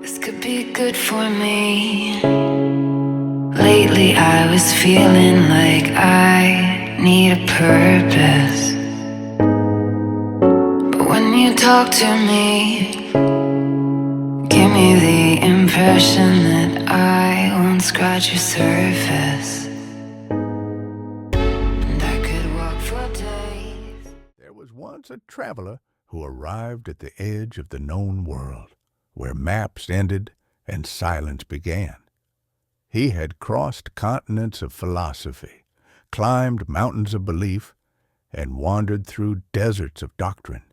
This could be good for me. Lately I was feeling like I need a purpose. But when you talk to me, give me the impression that I won't scratch your surface, and I could walk for days. There was once a traveler who arrived at the edge of the known world, where maps ended and silence began. He had crossed continents of philosophy, climbed mountains of belief, and wandered through deserts of doctrine.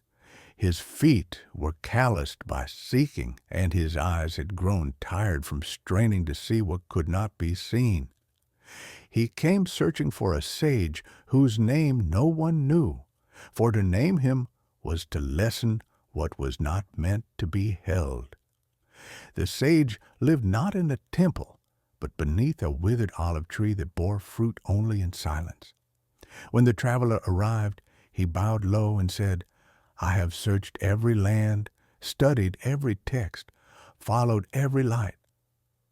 His feet were calloused by seeking, and his eyes had grown tired from straining to see what could not be seen. He came searching for a sage whose name no one knew, for to name him was to lessen what was not meant to be held. The sage lived not in a temple, but beneath a withered olive tree that bore fruit only in silence. When the traveler arrived, he bowed low and said, "I have searched every land, studied every text, followed every light,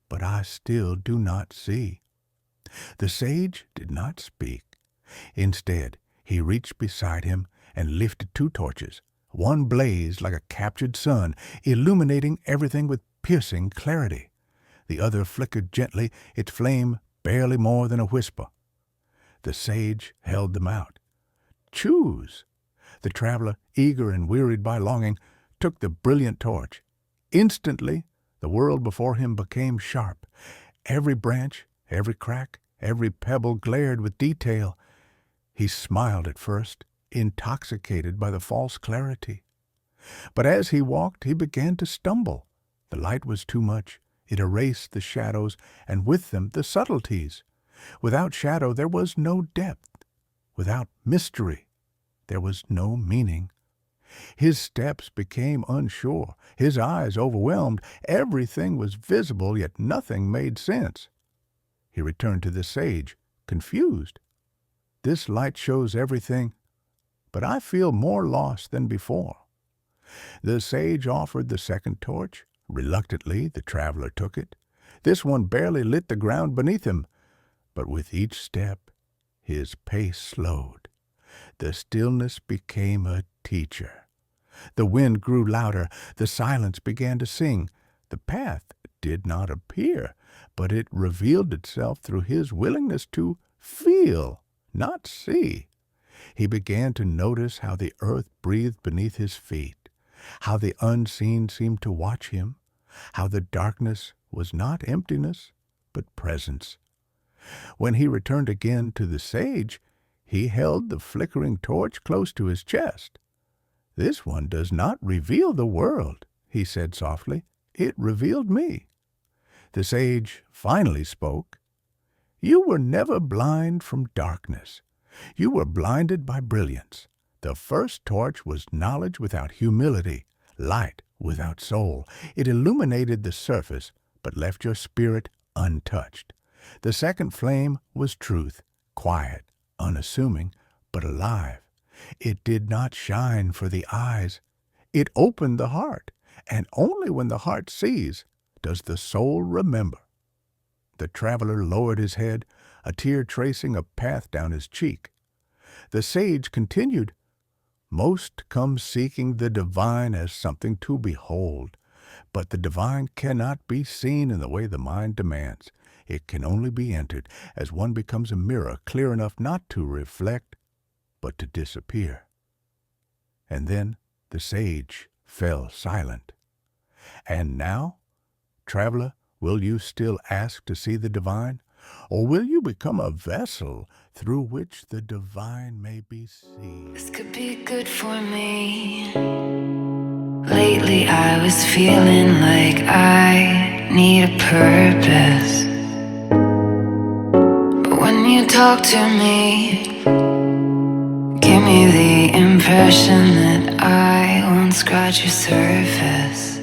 but I still do not see." The sage did not speak. Instead, he reached beside him and lifted two torches. One blazed like a captured sun, illuminating everything with piercing clarity. The other flickered gently, its flame barely more than a whisper. The sage held them out. "Choose." The traveler, eager and wearied by longing, took the brilliant torch. Instantly, the world before him became sharp. Every branch, every crack, every pebble glared with detail. He smiled at first, intoxicated by the false clarity. But as he walked, he began to stumble. The light was too much. It erased the shadows, and with them the subtleties. Without shadow there was no depth. Without mystery there was no meaning. His steps became unsure, his eyes overwhelmed. Everything was visible, yet nothing made sense. He returned to the sage, confused. "This light shows everything, but I feel more lost than before." The sage offered the second torch. Reluctantly, the traveler took it. This one barely lit the ground beneath him, but with each step, his pace slowed. The stillness became a teacher. The wind grew louder. The silence began to sing. The path did not appear, but it revealed itself through his willingness to feel, not see. He began to notice how the earth breathed beneath his feet, how the unseen seemed to watch him, how the darkness was not emptiness, but presence. When he returned again to the sage, he held the flickering torch close to his chest. "This one does not reveal the world," he said softly. "It revealed me." The sage finally spoke. "You were never blind from darkness. You were blinded by brilliance. The first torch was knowledge without humility, light without soul. It illuminated the surface, but left your spirit untouched. The second flame was truth, quiet, unassuming, but alive. It did not shine for the eyes. It opened the heart, and only when the heart sees does the soul remember." The traveler lowered his head, a tear tracing a path down his cheek. The sage continued, "Most come seeking the divine as something to behold, but the divine cannot be seen in the way the mind demands. It can only be entered as one becomes a mirror clear enough not to reflect, but to disappear." And then the sage fell silent. "And now, traveler, will you still ask to see the divine? Or will you become a vessel through which the divine may be seen?" This could be good for me. Lately I was feeling like I need a purpose. But when you talk to me, give me the impression that I won't scratch your surface,